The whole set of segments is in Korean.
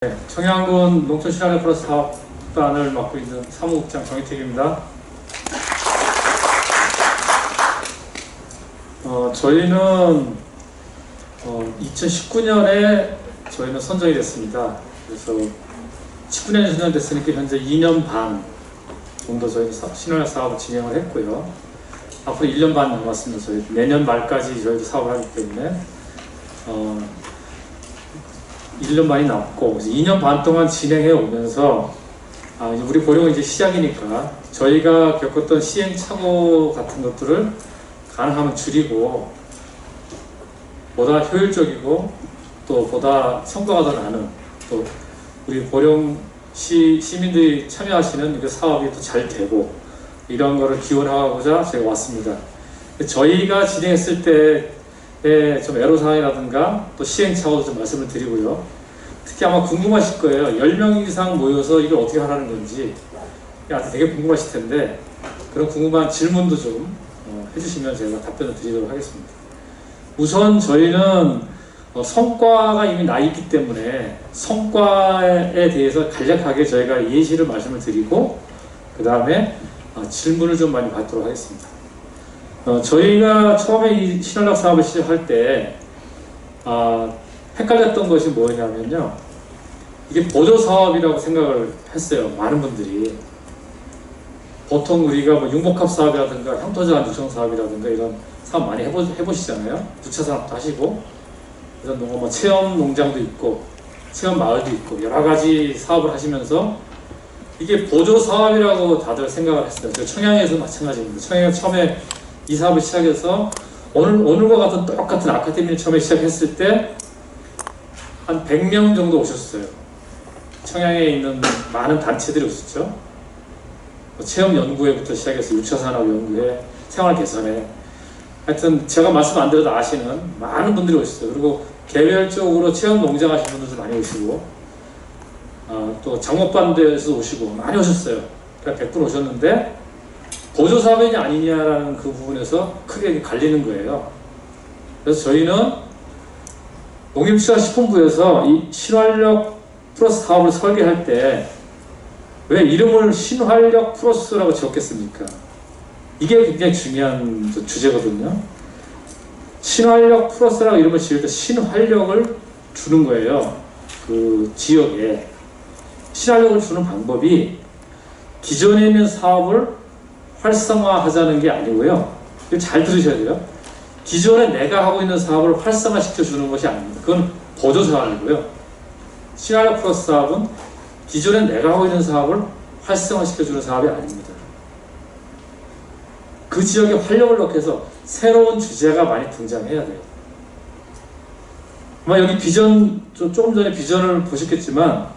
네, 청양군 농촌신활력 플러스 사업단을 맡고 있는 사무국장 정희택입니다. 저희는 2019년에 저희는 선정이 됐습니다. 그래서 19년에 선정됐으니까 현재 2년 반 정도 저희 신활력 사업을 진행을 했고요. 앞으로 1년 반 남았습니다. 저희 내년 말까지 저희도 사업을 하기 때문에 1년 반이 남고 2년 반 동안 진행해 오면서 우리 보령은 이제 시작이니까 저희가 겪었던 시행착오 같은 것들을 가능하면 줄이고 보다 효율적이고 또 보다 성과가 더 나는 또 우리 보령시 시민들이 참여하시는 그 사업이 또 잘 되고 이런 거를 기원하고자 제가 왔습니다. 저희가 진행했을 때의 좀 애로사항이라든가 또 시행착오도 좀 말씀을 드리고요. 특히 아마 궁금하실 거예요. 10명 이상 모여서 이걸 어떻게 하라는 건지 되게 궁금하실 텐데 그런 궁금한 질문도 좀 해주시면 제가 답변을 드리도록 하겠습니다. 우선 저희는 성과가 이미 나 있기 때문에 성과에 대해서 간략하게 저희가 예시를 말씀을 드리고 그 다음에 질문을 좀 많이 받도록 하겠습니다. 저희가 처음에 이 신활력 사업을 시작할 때 헷갈렸던 것이 뭐냐면요, 이게 보조사업이라고 생각을 했어요. 많은 분들이 보통 우리가 뭐 융복합 사업이라든가 향토자원 육성 사업이라든가 이런 사업 많이 해보시잖아요. 주차 산업도 하시고 이런 뭐 체험 농장도 있고 체험 마을도 있고 여러 가지 사업을 하시면서 이게 보조사업이라고 다들 생각을 했어요. 저 청양에서 마찬가지입니다. 청양에서 처음에 이 사업을 시작해서 오늘과 같은 똑같은 아카데미를 처음에 시작했을 때 한 100명 정도 오셨어요. 청양에 있는 많은 단체들이 오셨죠. 체험연구회부터 시작해서 6차 산업연구회, 생활개선회, 하여튼 제가 말씀 안 드려도 아시는 많은 분들이 오셨어요. 그리고 개별적으로 체험농장 하시는 분들도 많이 오시고 또 장목반대에서 오시고 많이 오셨어요. 그러니까 100분 오셨는데 보조사업이 아니냐라는 그 부분에서 크게 갈리는 거예요. 그래서 저희는 농림축산식품부에서 이 신활력 플러스 사업을 설계할 때 왜 이름을 신활력 플러스라고 지었겠습니까? 이게 굉장히 중요한 주제거든요. 신활력 플러스라고 이름을 지을 때 신활력을 주는 거예요. 그 지역에 신활력을 주는 방법이 기존에 있는 사업을 활성화하자는 게 아니고요. 이거 잘 들으셔야 돼요. 기존에 내가 하고 있는 사업을 활성화시켜 주는 것이 아닙니다. 그건 보조사업이고요. 신활력 플러스 사업은 기존에 내가 하고 있는 사업을 활성화시켜 주는 사업이 아닙니다. 그 지역에 활력을 넣기 위해서 새로운 주제가 많이 등장해야 돼요. 아마 여기 비전, 조금 전에 비전을 보셨겠지만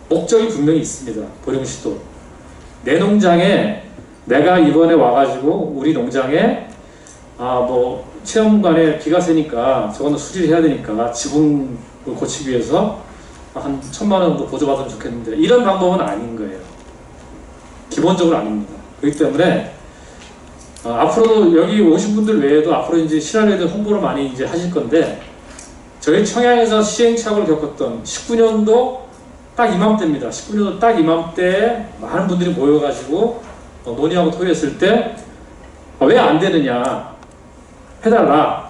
목적이 분명히 있습니다. 보령시도 내 농장에 내가 이번에 와가지고 우리 농장에 체험관에 비가 새니까 저거는 수리를 해야 되니까 지붕을 고치기 위해서 한 1,000만 원 정도 보조받으면 좋겠는데 이런 방법은 아닌 거예요. 기본적으로 아닙니다. 그렇기 때문에 앞으로도 여기 오신 분들 외에도 앞으로 이제 신활력에 대한 홍보를 많이 이제 하실 건데 저희 청양에서 시행착오를 겪었던 19년도 딱 이맘때입니다. 19년도 딱 이맘때에 많은 분들이 모여가지고 논의하고 토의했을 때 왜 안 되느냐 해달라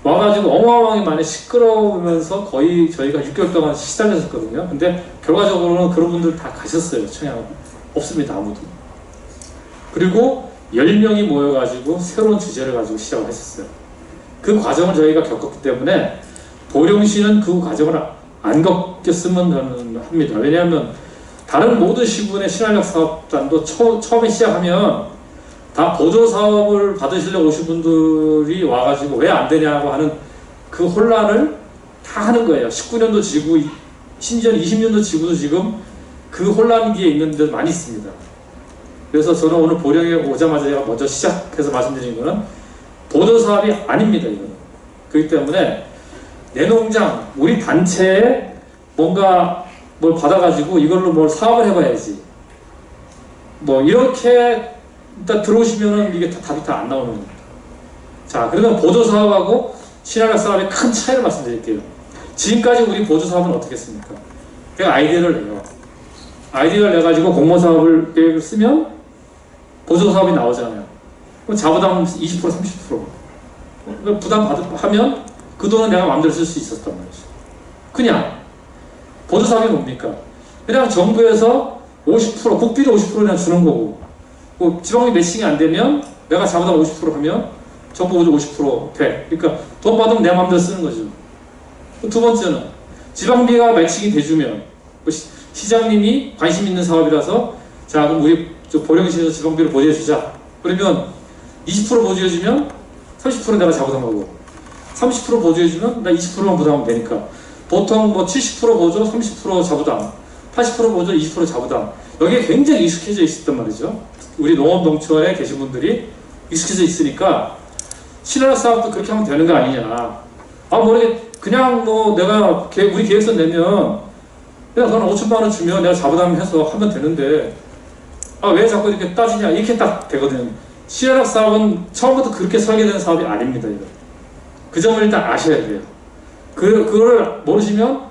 와가지고 어마어마하게 많이 시끄러우면서 거의 저희가 6개월 동안 시달렸었거든요. 근데 결과적으로는 그런 분들 다 가셨어요. 청양 없습니다. 아무도. 그리고 10명이 모여가지고 새로운 주제를 가지고 시작을 했었어요. 그 과정을 저희가 겪었기 때문에 보령시는 그 과정을 안 겪었으면 저는 합니다. 왜냐하면 다른 모든 시군의 신활력 사업단도 처음에 시작하면 다 보조사업을 받으시려고 오신 분들이 와가지고 왜 안 되냐고 하는 그 혼란을 다 하는 거예요. 19년도 지구, 심지어 20년도 지구도 지금 그 혼란기에 있는 데 많이 있습니다. 그래서 저는 오늘 보령에 오자마자 제가 먼저 시작해서 말씀드린 거는 보조사업이 아닙니다. 이거는. 그렇기 때문에 내 농장, 우리 단체에 뭔가 뭘 받아가지고 이걸로 뭘 사업을 해봐야지. 이렇게 일단 들어오시면은 이게 답이 다 안 나오는 겁니다. 자, 그러면 보조사업하고 신활력 사업의 큰 차이를 말씀드릴게요. 지금까지 우리 보조사업은 어떻게 했습니까? 내가 아이디어를 내요. 아이디어를 내가지고 공모 사업을 계획을 쓰면 보조 사업이 나오잖아요. 그럼 자부담 20% 30% 부담하면 그 돈은 내가 마음대로 쓸 수 있었단 말이죠. 그냥 보조 사업이 뭡니까? 그냥 정부에서 50% 국비를 50% 그냥 주는 거고, 뭐 지방비 매칭이 안 되면 내가 자부담 50% 하면 정부 보조 50% 돼. 그러니까 돈 받으면 내 마음대로 쓰는 거죠. 두 번째는 지방비가 매칭이 돼주면 시장님이 관심 있는 사업이라서 자 그럼 우리 보령시에서 지방비를 보조해주자. 그러면 20% 보조해주면 30% 내가 자부담하고 30% 보조해주면 나 20%만 부담하면 되니까 보통 뭐 70% 보조 30% 자부담 80% 보조 20% 자부담 여기에 굉장히 익숙해져 있었단 말이죠. 우리 농업농촌에 계신 분들이 익숙해져 있으니까 신활 사업도 그렇게 하면 되는 거 아니냐. 아 모르겠 그냥 뭐 내가 우리 계획서 내면 그냥 돈 5천만 원 주면 내가 자부담해서 하면 되는데 아 왜 자꾸 이렇게 따지냐 이렇게 딱 되거든요. 신활 사업은 처음부터 그렇게 설계된 사업이 아닙니다. 이거. 그 점을 일단 아셔야 돼요. 그거를 모르시면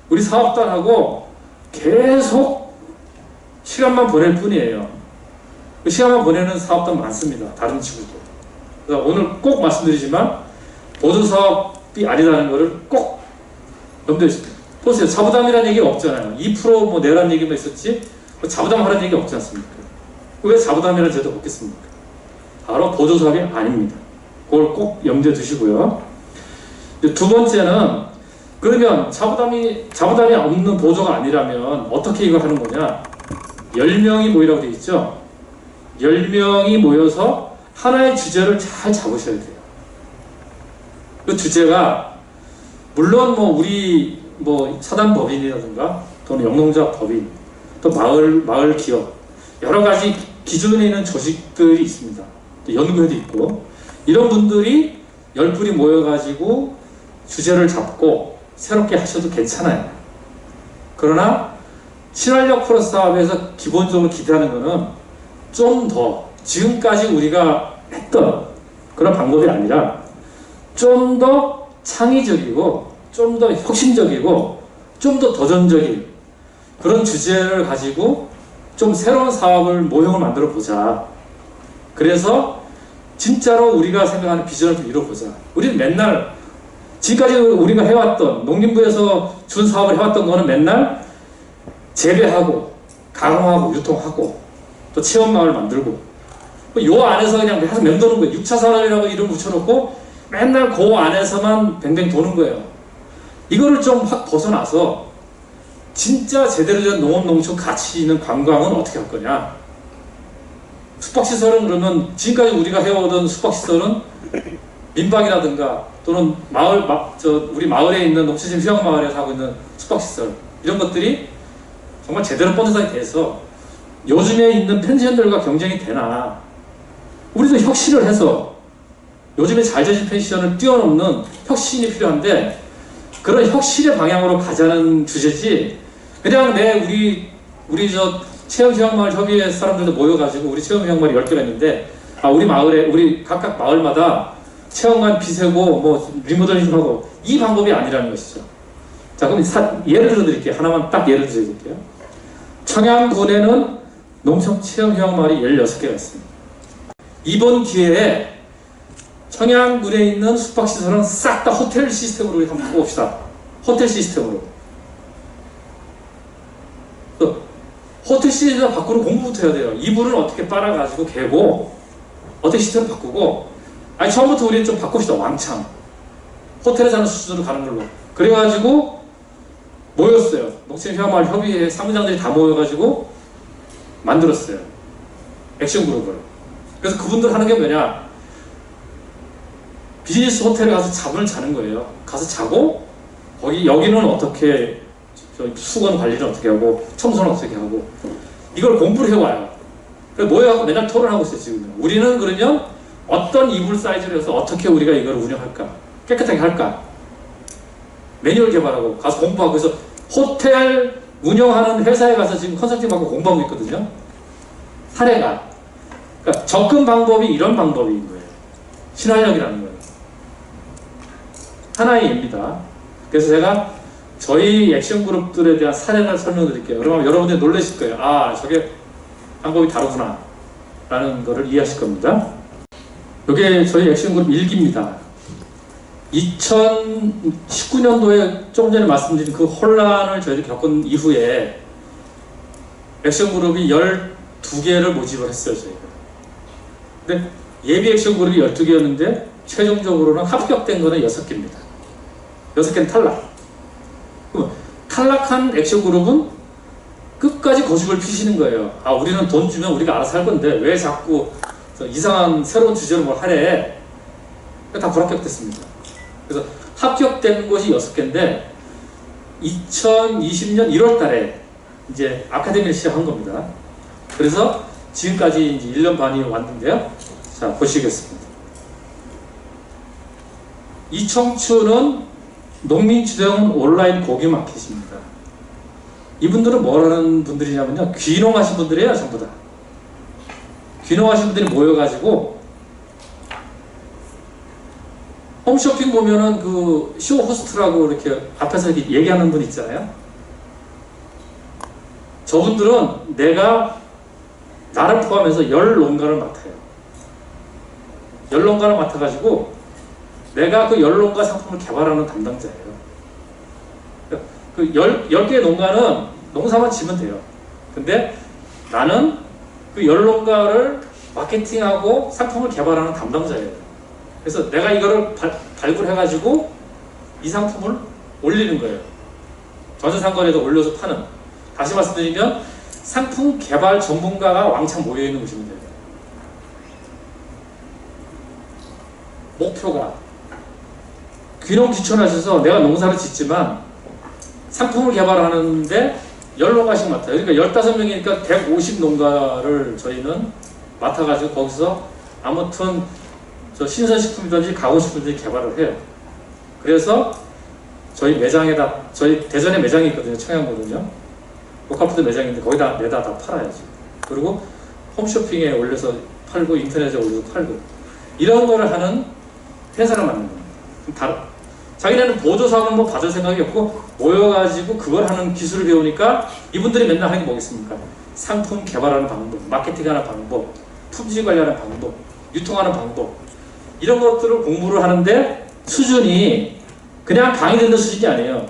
우리 사업단하고 계속 시간만 보낼 뿐이에요. 그 시간만 보내는 사업단 많습니다. 다른 지구도. 그래서 오늘 꼭 말씀드리지만 보조사업이 아니라는 것을 꼭 염두에 주세요. 보세요. 자부담이라는 얘기가 없잖아요. 2%뭐 내라는 얘기만 있었지 자부담 하라는 얘기 없지 않습니까? 왜 자부담이라는 제도 없겠습니까? 바로 보조사업이 아닙니다. 그걸 꼭 염두에 두시고요. 두 번째는 그러면 자부담이 없는 보조가 아니라면 어떻게 이걸 하는 거냐? 10명이 모이라고 되어 있죠? 10명이 모여서 하나의 주제를 잘 잡으셔야 돼요. 그 주제가 물론 뭐 우리 뭐 사단법인이라든가 또는 영농자 법인 또 마을 기업 여러 가지 기존에 있는 조직들이 있습니다. 또 연구회도 있고 이런 분들이 10분이 모여가지고 주제를 잡고 새롭게 하셔도 괜찮아요. 그러나 친환경 플러스 사업에서 기본적으로 기대하는 것은 좀 더 지금까지 우리가 했던 그런 방법이 아니라 좀 더 창의적이고 좀 더 혁신적이고 좀 더 도전적인 그런 주제를 가지고 좀 새로운 사업을 모형을 만들어 보자. 그래서 진짜로 우리가 생각하는 비전을 좀 이뤄보자. 우리는 맨날 지금까지 우리가 해왔던 농림부에서 준 사업을 해왔던 거는 맨날 재배하고 가공하고 유통하고 또 체험마을 만들고 요 안에서 그냥 계속 맴도는 거예요. 6차 산업이라고 이름 붙여놓고 맨날 그 안에서만 뱅뱅 도는 거예요. 이거를 좀 확 벗어나서 진짜 제대로 된 농업농촌 가치 있는 관광은 어떻게 할 거냐. 숙박시설은 그러면 지금까지 우리가 해오던 숙박시설은 민박이라든가 또는 우리 마을에 있는 녹지심 휴양마을에서 하고 있는 숙박시설 이런 것들이 정말 제대로 번듯하게 돼서 요즘에 있는 펜션들과 경쟁이 되나. 우리도 혁신을 해서 요즘에 잘 되신 펜션을 뛰어넘는 혁신이 필요한데 그런 혁신의 방향으로 가자는 주제지 그냥 우리 체험휴양마을 협의회 사람들도 모여가지고 우리 체험휴양마을이 10개가 있는데 우리 마을에 우리 각각 마을마다 체험관 비세고 뭐 리모델링하고 이 방법이 아니라는 것이죠. 자 그럼 예를 들어 드릴게요. 하나만 딱 예를 들어 드릴게요. 청양군에는 농촌 체험휴양마을이 16개가 있습니다. 이번 기회에 청양군에 있는 숙박시설은 싹 다 호텔 시스템으로 우리 한번 바꿔봅시다. 호텔 시스템으로. 호텔 시스템을 바꾸는 공부부터 해야 돼요. 이불을 어떻게 빨아가지고 개고 어떻게 시스템을 바꾸고 처음부터 우리는 좀 바꿉시다. 왕창. 호텔에 사는 수준으로 가는 걸로. 그래가지고 모였어요. 농촌휴양마을 협의회 사무장들이 다 모여가지고 만들었어요. 액션 그룹을. 그래서 그분들 하는 게 뭐냐? 비즈니스 호텔에 가서 잠을 자는 거예요. 가서 자고 여기는 어떻게 수건 관리를 어떻게 하고 청소는 어떻게 하고 이걸 공부를 해와요. 그래서 모여갖고 맨날 토론하고 있어요. 지금 우리는 그러면 어떤 이불 사이즈를 해서 어떻게 우리가 이걸 운영할까? 깨끗하게 할까? 매뉴얼 개발하고 가서 공부하고 그래서 호텔 운영하는 회사에 가서 지금 컨설팅 받고 공부하고 있거든요. 사례가. 그러니까 접근 방법이 이런 방법인 거예요. 친환경이라는 거예요. 하나의 예입니다. 그래서 제가 저희 액션 그룹들에 대한 사례를 설명드릴게요. 그러면 여러분들이 놀라실 거예요. 아, 저게 방법이 다르구나 라는 거를 이해하실 겁니다. 이게 저희 액션 그룹 1기입니다. 2019년도에 조금 전에 말씀드린 그 혼란을 저희들이 겪은 이후에 액션 그룹이 12개를 모집을 했어요, 저희가. 근데 예비 액션 그룹이 12개였는데 최종적으로는 합격된 거는 6개입니다. 6개는 탈락. 탈락한 액션 그룹은 끝까지 고집을 피시는 거예요. 아, 우리는 돈 주면 우리가 알아서 할 건데 왜 자꾸 이상한 새로운 주제로 뭘 하래. 다 불합격됐습니다. 그래서 합격된 곳이 6개인데 2020년 1월 달에 이제 아카데미를 시작한 겁니다. 그래서 지금까지 이제 1년 반이 왔는데요. 자, 보시겠습니다. 이청춘은 농민주대원 온라인 고기 마켓입니다. 이분들은 뭘 하는 분들이냐면요. 귀농하신 분들이에요, 전부 다. 귀농하신 분들이 모여가지고 홈쇼핑 보면은 그 쇼 호스트라고 이렇게 앞에서 이렇게 얘기하는 분 있잖아요. 저분들은 나를 포함해서 10농가를 맡아요. 10농가를 맡아가지고 내가 그 10농가 상품을 개발하는 담당자예요. 그 10개의 농가는 농사만 지면 돼요. 근데 나는 그 10농가를 마케팅하고 상품을 개발하는 담당자예요. 그래서 내가 이거를 발굴해가지고 이 상품을 올리는 거예요. 전세상거래에도 올려서 파는. 다시 말씀드리면 상품 개발 전문가가 왕창 모여있는 곳입니다. 목표가 귀농 귀촌하셔서 내가 농사를 짓지만 상품을 개발하는데 10농가씩 맡아요. 그러니까 15명이니까 150농가를 저희는 맡아가지고 거기서 아무튼 저 신선식품이든지 가공식품이든지 개발을 해요. 그래서 저희 매장에다, 저희 대전에 매장이 있거든요. 청양고든요. 로컬푸드 매장인데 거기다 내다 다 팔아야지. 그리고 홈쇼핑에 올려서 팔고 인터넷에 올려서 팔고 이런 거를 하는 회사를 만든 겁니다. 자기네는 보조사업은 뭐 받을 생각이 없고 모여가지고 그걸 하는 기술을 배우니까 이분들이 맨날 하는 게 뭐겠습니까? 상품 개발하는 방법, 마케팅하는 방법, 품질 관리하는 방법, 유통하는 방법 이런 것들을 공부를 하는데 수준이 그냥 강의 듣는 수준이 아니에요.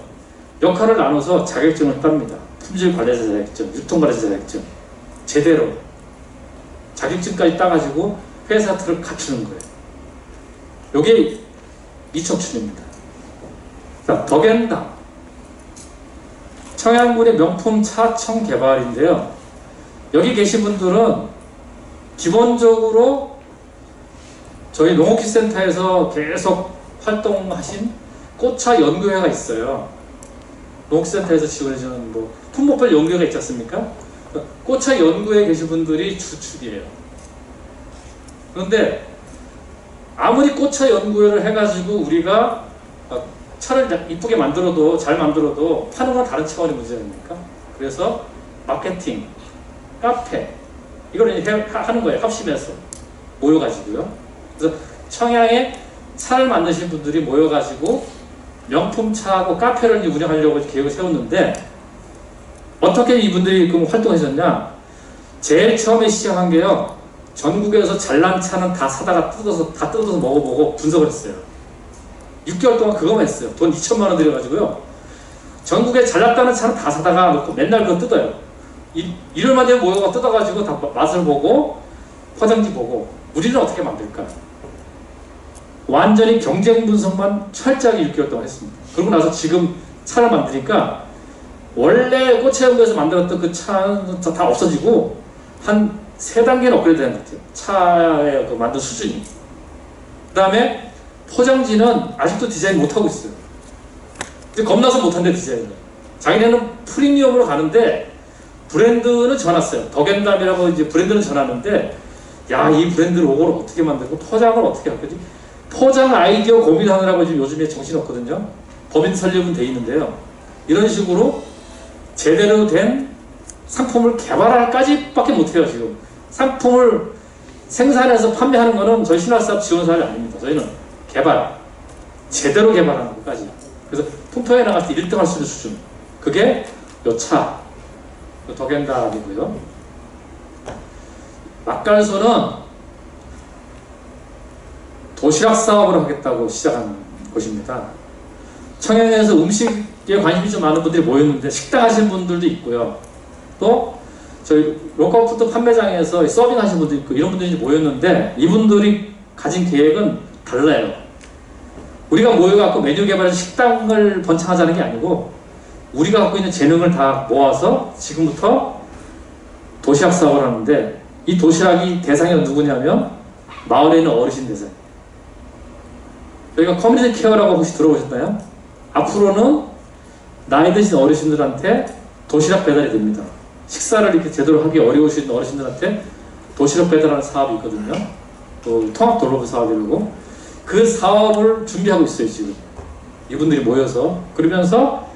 역할을 나눠서 자격증을 땁니다. 품질 관리자 자격증, 유통 관리자 자격증 제대로 자격증까지 따가지고 회사 틀을 갖추는 거예요. 이게 이청춘입니다. 자, 덕앤담 청양군의 명품 차청 개발인데요. 여기 계신 분들은 기본적으로 저희 농업기센터에서 계속 활동하신 꽃차 연구회가 있어요. 농업센터에서 지원해주는 뭐 품목별 연구회가 있지 않습니까? 꽃차 연구회에 계신 분들이 주축이에요. 그런데 아무리 꽃차 연구회를 해가지고 우리가 차를 이쁘게 만들어도 잘 만들어도 파는 건 다른 차원의 문제 아닙니까? 그래서 마케팅, 카페 이걸 하는 거예요. 합심해서 모여가지고요. 그래서 청양에 차를 만드신 분들이 모여가지고 명품차하고 카페를 운영하려고 계획을 세웠는데 어떻게 이분들이 그럼 활동하셨냐? 제일 처음에 시작한 게요. 전국에서 잘난 차는 다 사다가 다 뜯어서 먹어보고 분석을 했어요. 6개월 동안 그거만 했어요. 돈 2천만 원 들여가지고요. 전국에 잘났다는 차는 다 사다가 놓고 맨날 그거 뜯어요. 일요일만 되면 모여가 뜯어가지고 다 맛을 보고 포장지 보고 우리는 어떻게 만들까? 완전히 경쟁 분석만 철저하게 6개월 동안 했습니다. 그러고 나서 지금 차를 만드니까 원래 꽃체연구에서 만들었던 그 차는 다 없어지고 한 3단계는 업그레이드 되는 것 같아요. 차의 그 만든 수준이. 그 다음에 포장지는 아직도 디자인 못하고 있어요. 겁나서 못한대 디자인을. 자기네는 프리미엄으로 가는데 브랜드는 전놨어요. 덕앤담이라고 이제 브랜드는 전하는데 야, 이 브랜드 로고를 어떻게 만들고 포장을 어떻게 할 거지? 포장 아이디어 고민하느라고 지금 요즘에 정신없거든요. 법인 설립은 돼 있는데요. 이런 식으로 제대로 된 상품을 개발할까지밖에 못해요. 지금 상품을 생산해서 판매하는 거는 저희 신화사업 지원사업이 아닙니다. 저희는 개발, 제대로 개발하는 것까지. 그래서 통통에 나갈 때 1등 할 수 있는 수준. 그게 요 차, 요 덕앤답이고요. 막간소는 도시락 사업을 하겠다고 시작한 곳입니다. 청양에서 음식에 관심이 좀 많은 분들이 모였는데 식당 하시는 분들도 있고요. 또 저희 로컬푸드 판매장에서 서빙 하시는 분도 있고 이런 분들이 모였는데 이분들이 가진 계획은 달라요. 우리가 모여갖고 메뉴 개발해서 식당을 번창하자는 게 아니고 우리가 갖고 있는 재능을 다 모아서 지금부터 도시락 사업을 하는데 이 도시락이 대상이 누구냐면 마을에 있는 어르신 대상. 저희가 커뮤니티 케어라고 혹시 들어보셨나요? 앞으로는 나이 드신 어르신들한테 도시락 배달이 됩니다. 식사를 이렇게 제대로 하기 어려우신 어르신들한테 도시락 배달하는 사업이 있거든요. 또 통합 돌로브 사업이라고 그 사업을 준비하고 있어요 지금. 이분들이 모여서 그러면서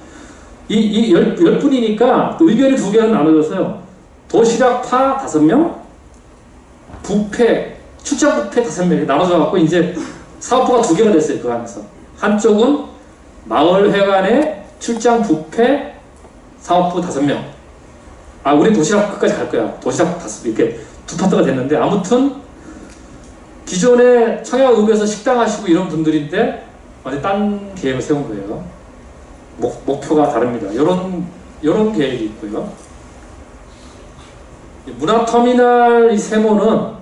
이 10분이니까 의견이 두 개는 나눠져서요. 도시락파 5명, 뷔페, 출장 뷔페 5명이 나눠져 갖고 이제 사업부가 2개가 됐어요. 그 안에서 한쪽은 마을회관의 출장 뷔페 사업부 5명. 아, 우리 도시락 끝까지 갈 거야. 도시락 5, 이렇게 두 파트가 됐는데 아무튼 기존에 청양읍에서 식당 하시고 이런 분들인데 완전 딴 계획을 세운 거예요. 목표가 다릅니다. 요런 계획이 있고요. 문화터미널 이 세모는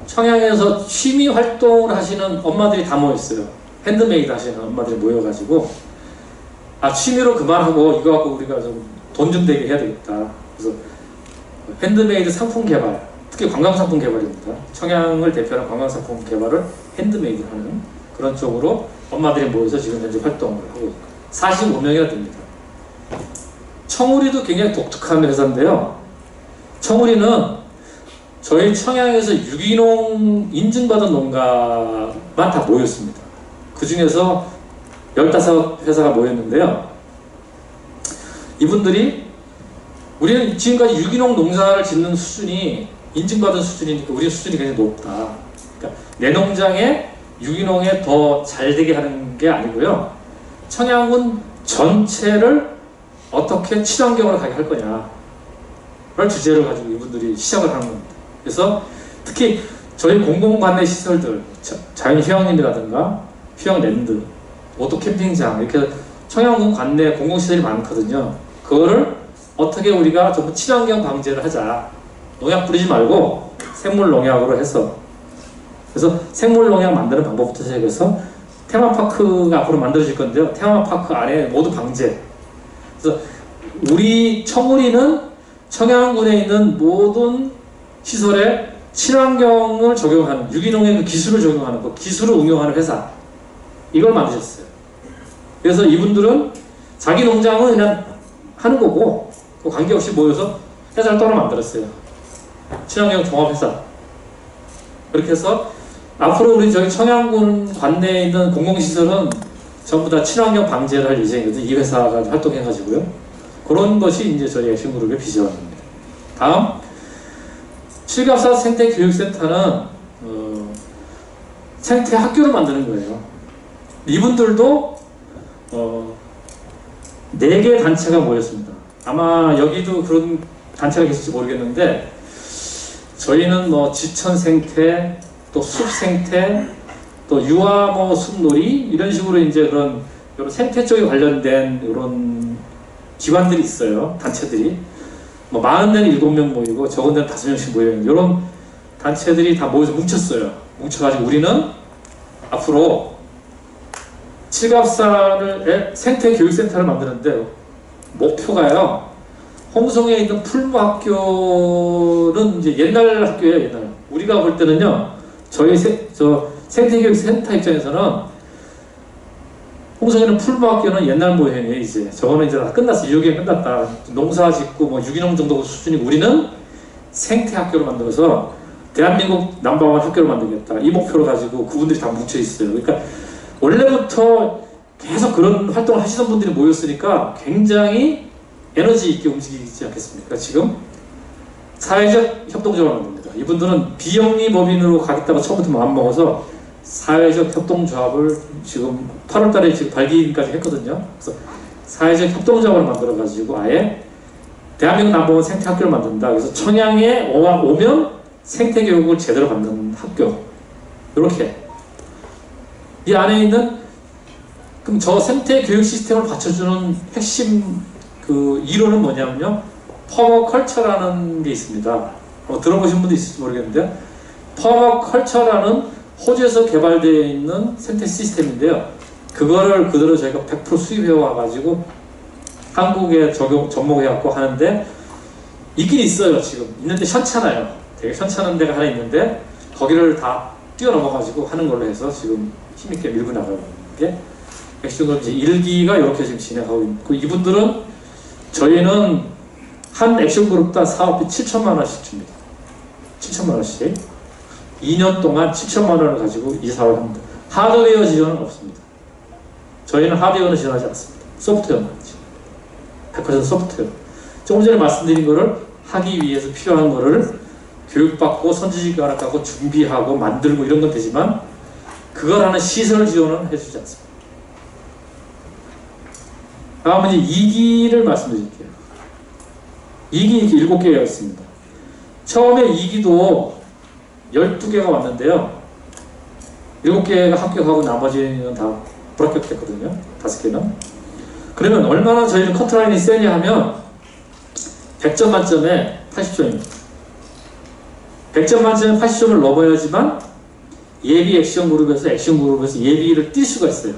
청양에서 취미 활동을 하시는 엄마들이 다 모였어요. 핸드메이드 하시는 엄마들이 모여가지고 아, 취미로 그만하고 이거 갖고 우리가 좀 돈 좀 되게 해야 되겠다. 그래서 핸드메이드 상품 개발, 특히 관광 상품 개발입니다. 청양을 대표하는 관광 상품 개발을 핸드메이드 하는 그런 쪽으로 엄마들이 모여서 지금 현재 활동을 하고 있고 45명이나 됩니다. 청우리도 굉장히 독특한 회사인데요. 청우리는 저희 청양에서 유기농 인증받은 농가만 다 모였습니다. 그 중에서 15회사가 모였는데요. 이분들이 우리는 지금까지 유기농 농사를 짓는 수준이 인증받은 수준이니까 우리 수준이 굉장히 높다. 그러니까 내 농장에 유기농에 더 잘 되게 하는 게 아니고요. 청양군 전체를 어떻게 친환경으로 가게 할 거냐를 주제를 가지고 이분들이 시작을 하는 겁니다. 그래서 특히 저희 공공관내 시설들, 자연휴양림이라든가 휴양랜드, 오토 캠핑장 이렇게 청양군 관내 공공시설이 많거든요. 그거를 어떻게 우리가 전부 친환경 방제를 하자. 농약 뿌리지 말고 생물 농약으로 해서 그래서 생물 농약 만드는 방법부터 시작해서 테마파크가 앞으로 만들어질 건데요. 테마파크 안에 모두 방제. 그래서 우리 청우리는 청양군에 있는 모든 시설에 친환경을 적용하는 유기농의 그 기술을 적용하는 그 기술을 응용하는 회사 이걸 만드셨어요. 그래서 이분들은 자기 농장은 그냥 하는 거고 그 관계없이 모여서 회사를 따로 만들었어요. 친환경 종합회사. 그렇게 해서 앞으로 우리 저희 청양군 관내에 있는 공공시설은 전부 다 친환경 방제를 할 예정이거든요. 이 회사가 활동해가지고요. 그런 것이 이제 저희 액션그룹의 비전입니다. 다음 칠갑사 생태교육센터는 생태 학교를 만드는 거예요. 이분들도 4개의 단체가 모였습니다. 아마 여기도 그런 단체가 계실지 모르겠는데 저희는 뭐 지천 생태, 또 숲 생태, 또 유화 뭐 숲놀이 이런 식으로 이제 그런 이런 생태 쪽에 관련된 이런 기관들이 있어요. 단체들이 뭐 많은 데는 7명 모이고 적은 데는 5명씩 모여 있는 이런 단체들이 다 모여서 뭉쳤어요. 뭉쳐가지고 우리는 앞으로 칠갑산을 생태 교육센터를 만드는데 목표가요. 홍성에 있는 풀무학교는 이제 옛날 학교예요. 옛날. 우리가 볼 때는요. 저희 생태교육센터 입장에서는 홍성에는 풀무학교는 옛날 모형이에요. 이제 저거는 이제 다 끝났어. 유기농 끝났다. 농사 짓고 뭐 유기농 정도 수준이고 우리는 생태학교를 만들어서 대한민국 넘버원 학교를 만들겠다. 이 목표를 가지고 그분들이 다 뭉쳐 있어요. 그러니까 원래부터 계속 그런 활동을 하시던 분들이 모였으니까 굉장히 에너지 있게 움직이지 않겠습니까? 지금 사회적 협동조합을 만듭니다. 이분들은 비영리 법인으로 가겠다고 처음부터 마음먹어서 사회적 협동조합을 지금 8월 달에 지금 발기까지 했거든요. 그래서 사회적 협동조합을 만들어가지고 아예 대한민국 넘버원 생태학교를 만든다. 그래서 청양에 오면 생태교육을 제대로 받는 학교. 이렇게. 이 안에 있는, 그럼 저 생태교육 시스템을 받쳐주는 핵심 그 이론은 뭐냐면요. 퍼머컬처라는 게 있습니다. 들어보신 분도 있을지 모르겠는데, 퍼머컬처라는 호주에서 개발되어 있는 생태 시스템인데요. 그거를 그대로 저희가 100% 수입해 와가지고 한국에 접목해갖고 하는데, 있긴 있어요. 지금 있는데 현찮아요. 되게 현찮은 데가 하나 있는데 거기를 다 뛰어넘어가지고 하는 걸로 해서 지금 힘있게 밀고 나가는 게 액션그룹 이제 1기가 이렇게 지금 진행하고 있고, 이분들은 저희는 한 액션그룹당 사업비 7천만 원씩 줍니다. 7천만 원씩 2년 동안 7천만 원을 가지고 이 사업을 합니다. 하드웨어 지원은 없습니다. 저희는 하드웨어는 지원하지 않습니다. 소프트웨어만 하죠. 100% 소프트웨어. 조금 전에 말씀드린 거를 하기 위해서 필요한 거를 교육받고 선지식가락하고 준비하고 만들고 이런 건 되지만 그걸 하는 시설 지원은 해주지 않습니다. 다음은 이제 2기를 말씀드릴게요. 2기 이렇게 7개가 있습니다. 처음에 2기도 12개가 왔는데요. 7개가 합격하고 나머지는 다 불합격했거든요. 5개는. 그러면 얼마나 저희는 커트라인이 세냐 하면 100점 만점에 80점입니다. 100점 만점에 80점을 넘어야지만 예비 액션 그룹에서 예비를 뛸 수가 있어요.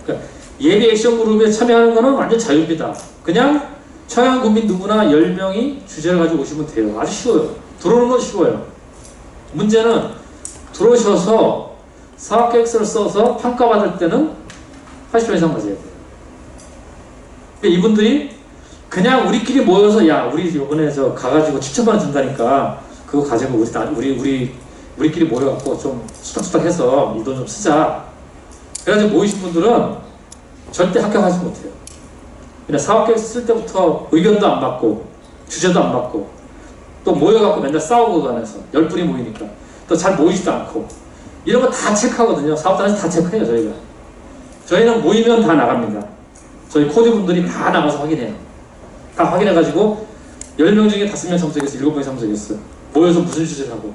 그러니까 예비 액션 그룹에 참여하는 거는 완전 자유입니다. 그냥 청양 국민 누구나 10명이 주제를 가지고 오시면 돼요. 아주 쉬워요. 들어오는 건 쉬워요. 문제는 들어오셔서 사업계획서를 써서 평가받을 때는 80점 이상 맞아야 돼요. 그러니까 이분들이 그냥 우리끼리 모여서 야 우리 이번에 저 가가지고 7천만 원 준다니까 그거 가지고 우리끼리 모여갖고 좀 수탁수탁해서 이 돈 좀 쓰자. 그래가지고 모이신 분들은 절대 합격하지 못해요. 그냥 사업계획 쓸 때부터 의견도 안 받고 주제도 안 받고 또 모여갖고 맨날 싸우고 다녀서 10분이 모이니까 또 잘 모이지도 않고 이런 거 다 체크하거든요. 사업단에서 다 체크해요. 저희는 모이면 다 나갑니다. 저희 코디분들이 다 나가서 확인해요. 다 확인해가지고 10명 중에 5명 참석했어, 7명이 참석했어. 모여서 무슨 주제를 하고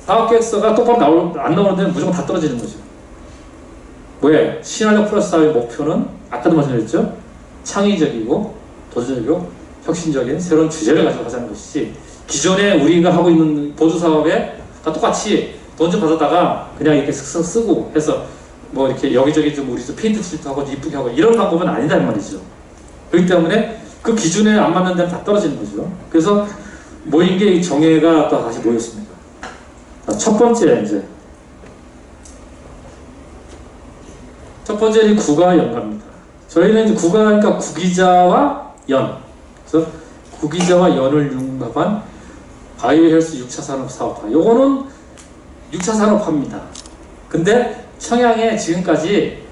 사업계획서가 똑바로 안 나오는 데는 무조건 다 떨어지는 거죠. 왜? 신한력 플러스 사업의 목표는 아까도 말씀드렸죠? 창의적이고 도전적이고 혁신적인 새로운 주제를 가지고 하자는 것이지, 기존에 우리가 하고 있는 보조사업에 다 똑같이 돈 좀 받았다가 그냥 이렇게 쓱쓱 쓰고 해서 뭐 이렇게 여기저기 좀 우리 좀 페인트 칠도 하고 이쁘게 하고 이런 방법은 아니란 말이죠. 그렇기 때문에 그 기준에 안 맞는 데는 다 떨어지는 거죠. 그래서 모인 게 정예가 또 다시 모였습니다. 첫 번째 이제 첫 번째는 국가 연가입니다. 저희는 이제 국가니까 구기자와 연. 그래서 구기자와 연을 융합한 바이오헬스 6차 산업 사업화. 요거는 6차 산업화입니다. 근데 청양에 지금까지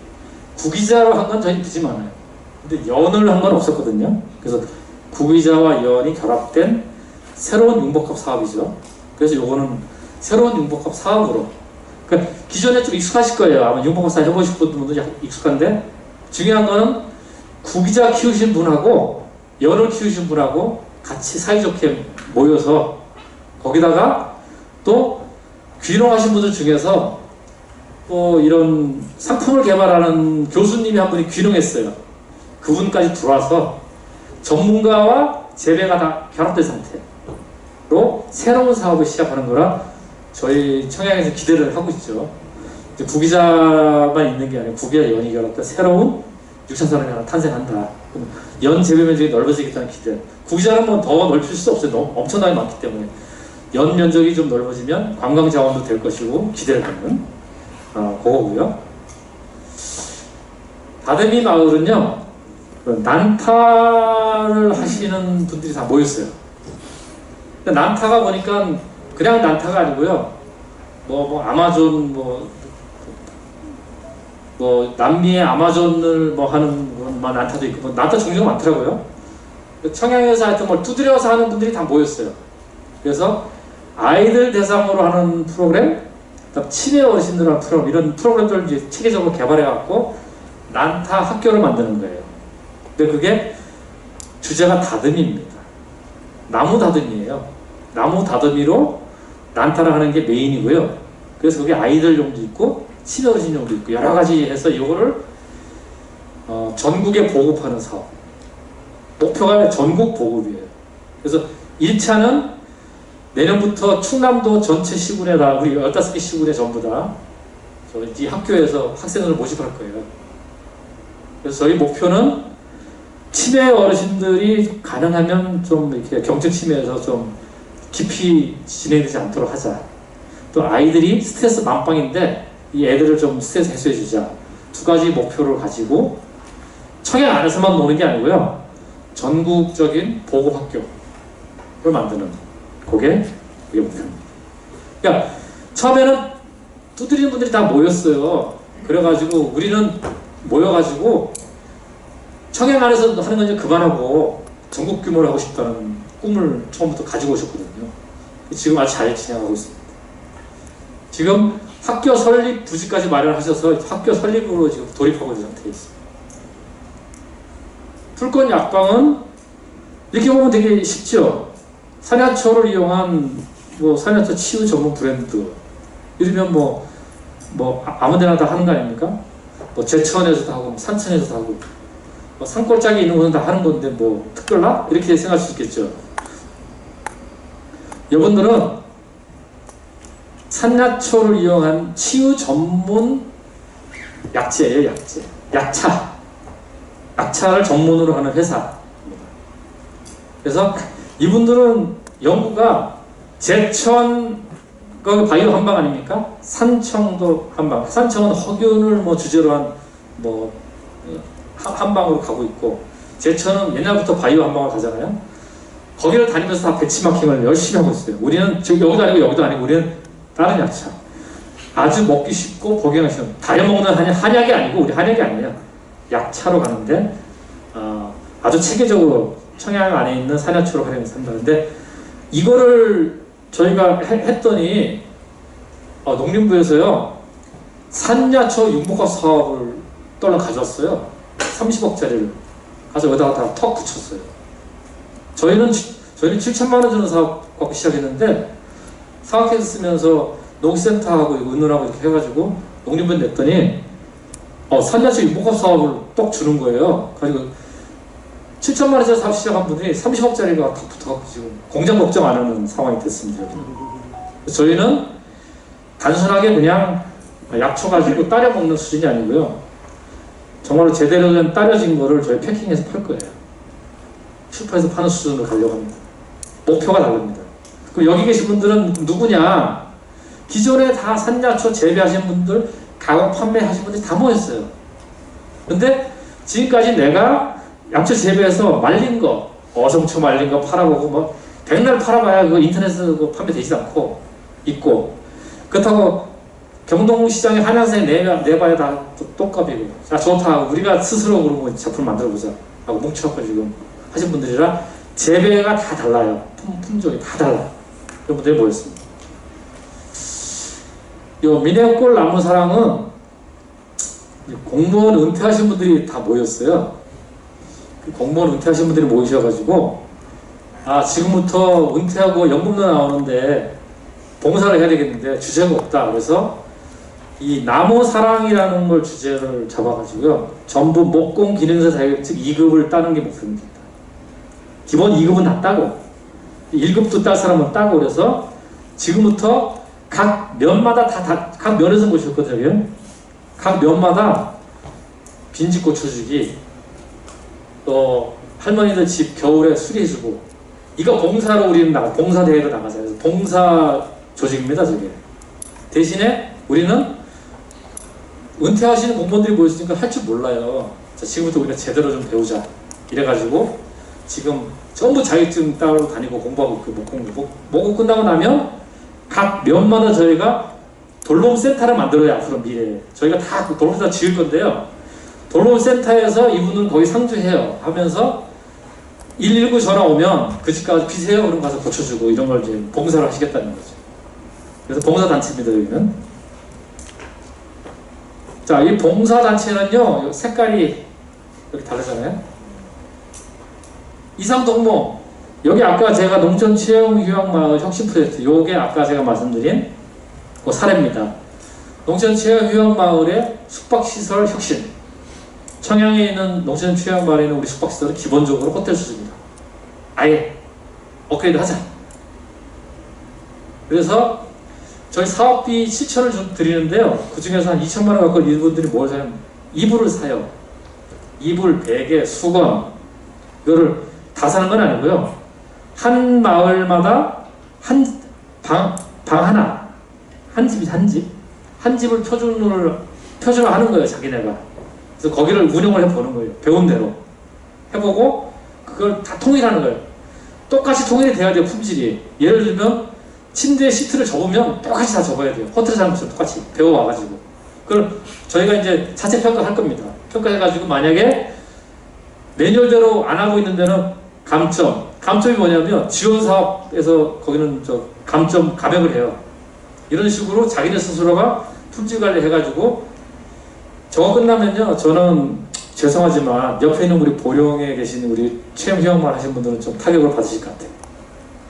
구기자로 한 건 저희 보지 않아요. 근데 연을 한 건 없었거든요. 그래서 구기자와 연이 결합된 새로운 융복합 사업이죠. 그래서 요거는 새로운 융복합 사업으로, 그러니까 기존에 좀 익숙하실 거예요. 아마 융복합 사업 해보실 분들도 익숙한데, 중요한 거는 구기자 키우신 분하고 연을 키우신 분하고 같이 사이좋게 모여서 거기다가 또 귀농하신 분들 중에서 또 이런 상품을 개발하는 교수님이 한 분이 귀농했어요. 그분까지 들어와서 전문가와 재배가 다 결합된 상태로 새로운 사업을 시작하는 거라 저희 청양에서 기대를 하고 있죠. 이제 구기자만 있는 게 아니라 구기와 연이 결합된 새로운 6차 산업이 하나 탄생한다. 연 재배 면적이 넓어지겠다는 기대. 구기자는 뭐 더 넓힐 수 없어요. 너무 엄청나게 많기 때문에. 연 면적이 좀 넓어지면 관광 자원도 될 것이고 기대를 하는 그거고요. 다대미 마을은요, 난타를 하시는 분들이 다 모였어요. 근데 난타가 보니까 그냥 난타가 아니고요, 뭐 아마존 뭐 남미의 아마존을 뭐 하는 뭐 난타도 있고, 뭐 난타 종류가 많더라고요. 청양에서 하여튼 뭘 두드려서 하는 분들이 다 모였어요. 그래서 아이들 대상으로 하는 프로그램, 그다음 치매 어르신들한 프로그램, 이런 프로그램들을 이제 체계적으로 개발해갖고 난타 학교를 만드는 거예요. 근데 그게 주제가 다듬이입니다. 나무 다듬이에요. 나무 다듬이로 난타를 하는 게 메인이고요. 그래서 거기 아이들용도 있고 치매 어르신용도 있고 여러 가지 해서 이거를 전국에 보급하는 사업. 목표가 전국 보급이에요. 그래서 1차는 내년부터 충남도 전체 시군에 다, 우리 15개 시군에 전부 다 이 학교에서 학생들을 모집할 거예요. 그래서 저희 목표는 치매 어르신들이 가능하면 좀 이렇게 경증 치매에서 좀 깊이 진행되지 않도록 하자. 또 아이들이 스트레스 만빵인데 이 애들을 좀 스트레스 해소해 주자. 두 가지 목표를 가지고 청양 안에서만 노는 게 아니고요. 전국적인 보급학교를 만드는 그게 목표입니다. 그러니까 처음에는 두드리는 분들이 다 모였어요. 그래가지고 우리는 모여가지고 청양 안에서 하는 건 이제 그만하고 전국 규모로 하고 싶다는 꿈을 처음부터 가지고 오셨거든요. 지금 아주 잘 진행하고 있습니다. 지금 학교 설립 부지까지 마련하셔서 학교 설립으로 지금 돌입하고 있는 상태에 있습니다. 풀권 약방은 이렇게 보면 되게 쉽죠. 산야초를 이용한 산야초 치유 전문 브랜드, 이러면 아무데나 다 하는 거 아닙니까? 제천에서도 하고 산천에서도 하고 산골짜기 있는 곳은 다 하는 건데 특별나? 이렇게 생각할 수 있겠죠. 여러분들은 산야초를 이용한 치유 전문 약재예요. 약재. 약차를 전문으로 하는 회사입니다. 그래서 이분들은 연구가 제천 바이오 한방 아닙니까? 산청도 한방. 산청은 허균을 주제로 한 한방으로 가고 있고, 제천은 옛날부터 바이오 한방을 가잖아요. 거기를 다니면서 다 배치마킹을 열심히 하고 있어요. 우리는 지금 여기도 아니고 여기도 아니고 우리는 다른 약차. 아주 먹기 쉽고 복용하기 쉬운, 다려먹는 한약이 아니고, 우리 한약이 아니에요. 약차로 가는데 아주 체계적으로 청양 안에 있는 산야초로 활용해서 한다는데, 이거를 저희가 했더니 농림부에서요 산야초 융복합 사업을 떨어 가져왔어요. 30억짜리를 가서 여기다가 다 턱 붙였어요. 저희는 7천만 원 주는 사업 갖고 시작했는데, 사업해서 쓰면서 농센터하고 은은하고 이렇게 해가지고 농림부에 냈더니 산야초 융복합 사업을 떡 주는 거예요. 그리고 7천만 원짜리 사업 시작한 분들이 30억짜리가 다 붙어갖고 지금 공장 걱정 안 하는 상황이 됐습니다. 저희는 단순하게 그냥 약초 가지고 따려 먹는 수준이 아니고요. 정말로 제대로 된 따려진 거를 저희 패킹해서 팔 거예요. 슈퍼에서 파는 수준으로 가려고 합니다. 목표가 다릅니다. 그럼 여기 계신 분들은 누구냐? 기존에 다 산야초 재배하신 분들, 가공 판매하신 분들이 다 모였어요. 근데 지금까지 내가 약초 재배해서 말린 거, 어성초 말린 거 팔아보고 백날 팔아봐야 그거 인터넷에서 판매되지 않고 있고, 그렇다고 경동시장에 한양사에 내봐야 다 똥값이고, 자 좋다, 우리가 스스로 그런 제품 만들어보자 하고 뭉쳐갖고 지금 하신 분들이라 재배가 다 달라요. 품종이 다 달라요. 그런 분들이 모였습니다. 요 미네골 나무사랑은 공무원 은퇴하신 분들이 다 모였어요. 공무원 은퇴하신 분들이 모이셔가지고, 지금부터 은퇴하고 연금도 나오는데 봉사를 해야 되겠는데 주제가 없다. 그래서 이 나무사랑이라는 걸 주제를 잡아가지고요, 전부 목공 기능사 자격증 2급을 따는 게 목표입니다. 기본 2급은 다 따고 1급도 딸 사람은 따고, 그래서 지금부터 각 면마다 각 면에서 모셨거든요. 각 면마다 빈집 고쳐주기, 또 할머니들 집 겨울에 수리해주고, 이거 봉사로 우리는 봉사대회로 나가자. 그래서 봉사 조직입니다, 저게. 대신에 우리는 은퇴하시는 공무원들이 모였으니까 할 줄 몰라요. 자, 지금부터 우리가 제대로 좀 배우자. 이래가지고 지금 전부 자격증 따로 다니고 공부하고 있고, 목공 끝나고 나면 각 면마다 저희가 돌봄센터를 만들어야 앞으로 미래에 저희가 다 돌봄센터 지을 건데요. 돌봄센터에서 이분은 거기 상주해요 하면서 119 전화 오면 그 집 가서 비세요, 그럼 가서 고쳐주고, 이런 걸 이제 봉사를 하시겠다는 거죠. 그래서 봉사단체입니다, 여기는. 자, 이 봉사단체는요, 색깔이 이렇게 다르잖아요. 이상동모, 여기 아까 제가 농촌체험휴양마을 혁신프로젝트, 요게 아까 제가 말씀드린 그 사례입니다. 농촌체험휴양마을의 숙박시설 혁신. 청양에 있는 농촌체험마을에 있는 우리 숙박시설은 기본적으로 호텔 수준입니다. 아예 업그레이드 하자. 그래서 저희 사업비 7천을 좀 드리는데요. 그 중에서 한 2천만 원 갖고 이분들이 뭘 사요? 이불을 사요. 이불, 베개, 수건. 이거를 다 사는 건 아니고요. 한 마을마다 한 방 하나, 한 집이 한 집, 한 집을 표준화하는 거예요, 자기네가. 그래서 거기를 운영을 해보는 거예요. 배운 대로 해보고 그걸 다 통일하는 거예요. 똑같이 통일이 돼야 돼요, 품질이. 예를 들면 침대 시트를 접으면 똑같이 다 접어야 돼요. 호텔 사는 것처럼 똑같이 배워와가지고. 그걸 저희가 이제 자체 평가할 겁니다. 평가해가지고 만약에 매뉴얼대로 안 하고 있는 데는 감점이 뭐냐면 지원 사업에서 거기는 감점 감액을 해요. 이런 식으로 자기네 스스로가 품질 관리 해가지고 저거 끝나면요, 저는 죄송하지만 옆에 있는 우리 보령에 계신 우리 체험휴양만 하신 분들은 좀 타격을 받으실 것 같아요.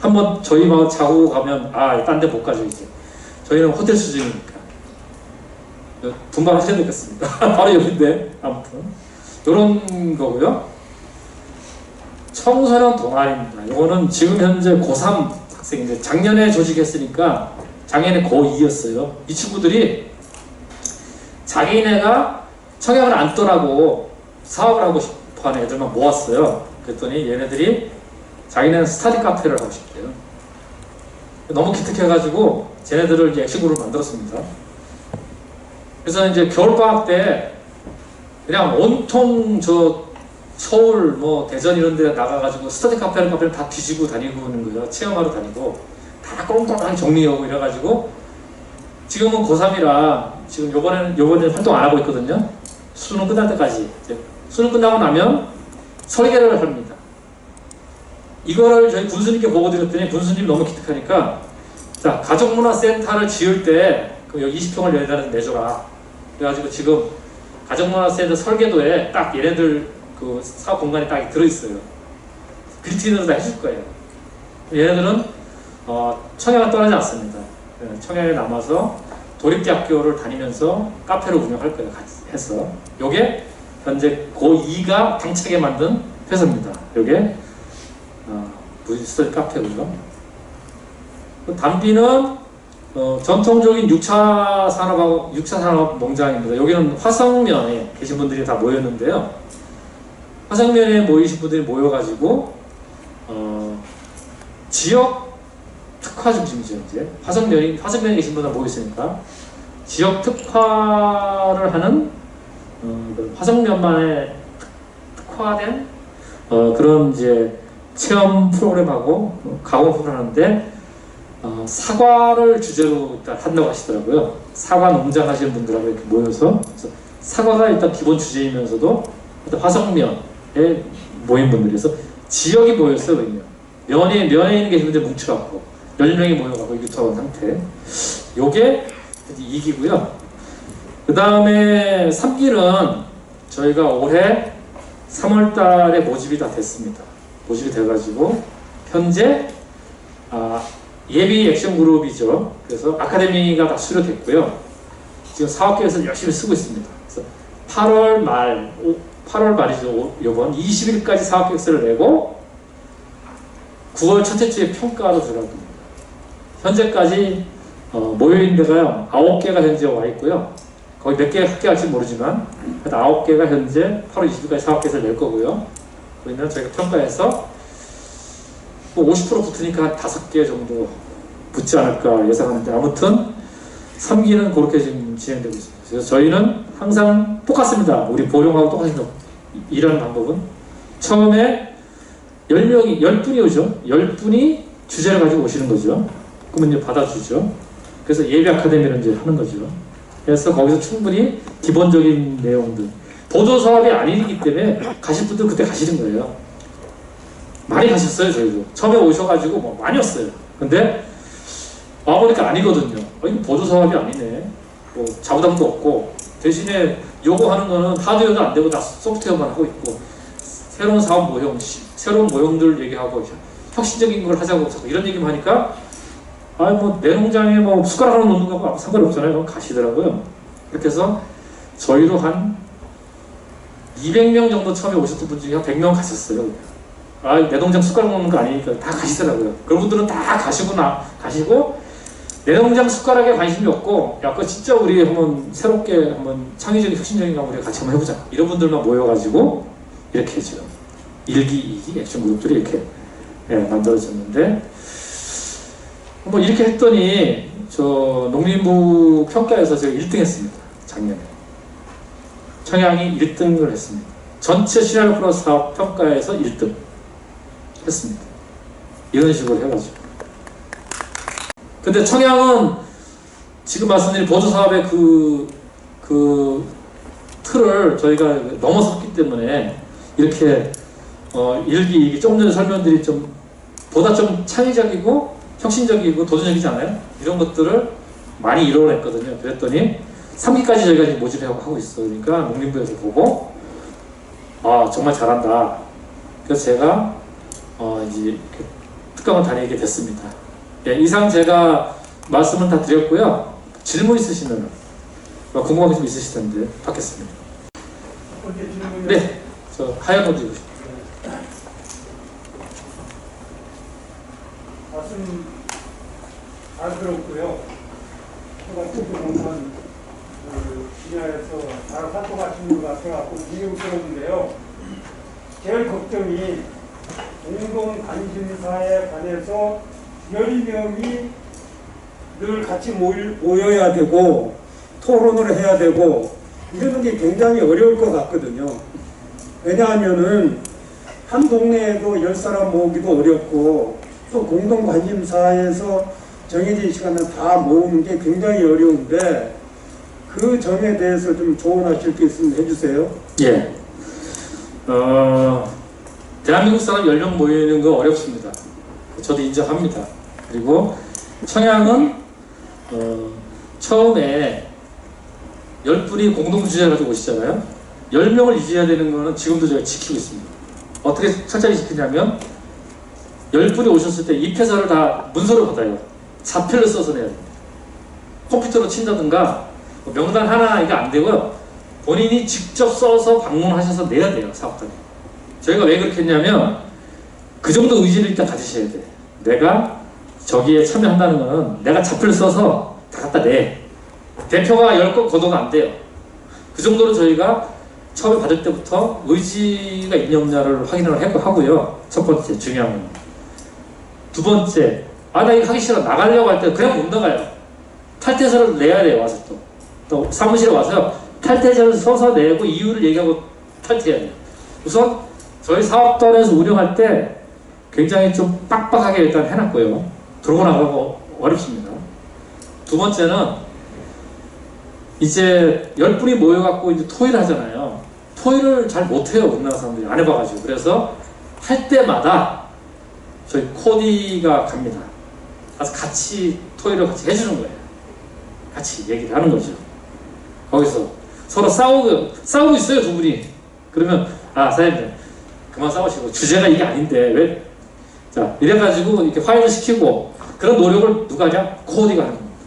한번 저희 마을 자고 가면 딴 데 못 가죠. 이제 저희는 호텔 수준이니까 분발하셔야 되겠습니다. 바로 옆인데. 아무튼 이런 거고요. 청소년 동아리입니다. 이거는 지금 현재 고3 학생인데 작년에 조직했으니까 작년에 고2였어요. 이 친구들이 자기네가 청약을 안 떠라고 사업을 하고 싶어하는 애들만 모았어요. 그랬더니 얘네들이 자기네는 스터디 카페를 하고 싶대요. 너무 기특해가지고 쟤네들을 이제 액션그룹을 만들었습니다. 그래서 이제 겨울방학 때 그냥 온통 서울 대전 이런 데 나가가지고 스터디 카페를 다 뒤지고 다니고 있는 거예요. 체험하러 다니고 다 꼼꼼하게 정리하고 이래가지고 지금은 고3이라 지금 요번에 활동 안 하고 있거든요. 수능 끝날 때까지. 수능 끝나고 나면 설계를 합니다. 이거를 저희 군수님께 보고 드렸더니 군수님이 너무 기특하니까 자, 가족문화센터를 지을 때 여기 20평을 여기다 내줘라. 그래가지고 지금 가족문화센터 설계도에 딱 얘네들 그 사업 공간이 딱 들어있어요. 빌트인으로 다 해줄 거예요. 얘네들은 청양을 떠나지 않습니다. 청양에 남아서 도립대학교를 다니면서 카페를 운영할 거예요. 같이 해서. 요게 현재 고2가 당차게 만든 회사입니다. 요게 스터디 카페고요. 담비는 전통적인 6차 산업 농장입니다. 여기는 화성면에 계신 분들이 다 모였는데요. 화성면에 모이신 분들이 모여가지고 지역 특화 중심이죠. 이제 화성면에 계신 분들 모였으니까 지역 특화를 하는 화성면만의 특화된 그런 이제 체험 프로그램하고 가공 프로그램 하는데 사과를 주제로 일단 한다고 하시더라고요. 사과 농장 하시는 분들하고 이렇게 모여서 그래서 사과가 일단 기본 주제이면서도 일단 화성면에 모인 분들이서 지역이 모였어요. 면에 있는 게 분들 뭉쳐갖고 10명이 모여갖고 유턴 상태. 요게 2기고요. 그 다음에 3기는 저희가 올해 3월달에 모집이 다 됐습니다. 모집이 돼가지고 현재 예비 액션 그룹이죠. 그래서 아카데미가 다 수료됐고요. 지금 사업계획서 열심히 쓰고 있습니다. 그래서 8월 말이죠. 요번 20일까지 사업계획서를 내고 9월 첫째 주에 평가로 들어갈 겁니다. 현재까지 모여있는 데가요 9개가 현재 와 있고요. 거기 몇 개 합격할지 모르지만 9개가 현재 8월 20일까지 사업계획서를 낼 거고요. 그러면 저희가 평가해서 50% 붙으니까 한 5개 정도 붙지 않을까 예상하는데 아무튼 3기는 그렇게 지금 진행되고 있습니다. 그래서 저희는 항상 똑같습니다. 우리 보령하고 똑같이 일하는 방법은 처음에 10분이 오죠. 10분이 주제를 가지고 오시는 거죠. 그러면 이제 받아주죠. 그래서 예비 아카데미를 이제 하는 거죠. 그래서 거기서 충분히 기본적인 내용들 보조 사업이 아니기 때문에 가실 분들 그때 가시는 거예요. 많이 가셨어요. 저희도 처음에 오셔가지고 많이 왔어요. 근데 와보니까 아니거든요. 이거 보조 사업이 아니네. 자부담도 없고 대신에 요구하는 거는 하드웨어도 안 되고 다 소프트웨어만 하고 있고, 새로운 사업 모형, 새로운 모형들 얘기하고 혁신적인 걸 하자고 이런 얘기만 하니까 아니 뭐 내 농장에 뭐 숟가락 하나 놓는 거하고 아무 상관이 없잖아요. 가시더라고요. 이렇게 해서 저희도 한 200명 정도 처음에 오셨던 분 중에 한 100명 가셨어요. 아, 내 농장 숟가락 놓는 거 아니니까 다 가시더라고요. 그런 분들은 다 가시고 내 농장 숟가락에 관심이 없고, 야, 그 진짜 우리 한번 새롭게 한번 창의적인 혁신적인 거 우리가 같이 한번 해보자. 이런 분들만 모여가지고 이렇게 지금 1기, 2기 액션 그룹들이 이렇게 만들어졌는데, 뭐 이렇게 했더니 저 농림부 평가에서 제가 1등 했습니다. 작년에. 청양이 1등을 했습니다. 전체 시나리오 플러스 사업 평가에서 1등 했습니다. 이런 식으로 해가지고. 근데 청양은 지금 말씀드린 보조사업의 그 틀을 저희가 넘어섰기 때문에 이렇게 1기, 2기 조금 전에 설명드린 보다 좀 창의적이고 혁신적이고 도전적이지 않아요? 이런 것들을 많이 이뤄냈거든요. 그랬더니 3기까지 저희가 지금 모집하고 있어요. 그러니까 농림부에서 보고 아 정말 잘한다. 그래서 제가 이제 특강을 다니게 됐습니다. 예, 이상 제가 말씀을 다 드렸고요. 질문 있으시면 궁금한 게 좀 있으실 텐데 받겠습니다. 네, 저 하얀 옷 입으시죠. 말씀 잘 들었고요. 제가 조금만 분야에서 잘 활동하시는 것 같아서 궁금스러운데요. 제일 걱정이 공동 관심사에 관해서 10명이 늘 같이 모여야 되고 토론을 해야 되고 이러는 게 굉장히 어려울 것 같거든요. 왜냐하면은 한 동네에도 10사람 모으기도 어렵고 또 공동 관심사에서 정해진 시간을 다 모으는 게 굉장히 어려운데 그 점에 대해서 좀 조언하실 게 있으면 해주세요. 예. 대한민국 사람 10명 모이는 거 어렵습니다. 저도 인정합니다. 그리고 청양은 처음에 10분이 공동주제를 가지고 오시잖아요. 10명을 유지해야 되는 거는 지금도 제가 지키고 있습니다. 어떻게 철저히 지키냐면 10분이 오셨을 때 입회서를 다 문서로 받아요. 자표를 써서 내야 됩니다. 컴퓨터로 친다든가 명단 하나 이게 안 되고요. 본인이 직접 써서 방문하셔서 내야 돼요. 사업단에. 저희가 왜 그렇게 했냐면 그 정도 의지를 일단 가지셔야 돼. 내가 저기에 참여한다는 거는 내가 자표를 써서 다 갖다 내. 대표가 10건 거둬도 안 돼요. 그 정도로 저희가 처음에 받을 때부터 의지가 있냐 없냐를 확인을 하고요. 첫 번째 중요한 건. 두 번째, 나 이거 하기 싫어. 나가려고 할 때 그냥 못 나가요. 탈퇴서를 내야 돼요. 와서 또 사무실에 와서 탈퇴서를 써서 내고 이유를 얘기하고 탈퇴해야 돼요. 우선 저희 사업단에서 운영할 때 굉장히 좀 빡빡하게 일단 해놨고요. 들어오고 나가고 어렵습니다. 두 번째는 이제 10분이 모여갖고 이제 토의를 하잖아요. 토의를 잘 못해요. 우리나라 사람들이 안 해봐가지고. 그래서 할 때마다 저희 코디가 갑니다. 가서 같이 토의를 같이 해주는 거예요. 같이 얘기를 하는 거죠. 거기서 서로 싸우고 있어요. 두 분이. 그러면 사장님 그만 싸우시고 주제가 이게 아닌데 왜? 자 이래가지고 이렇게 화해를 시키고 그런 노력을 누가 하냐? 코디가 하는 겁니다.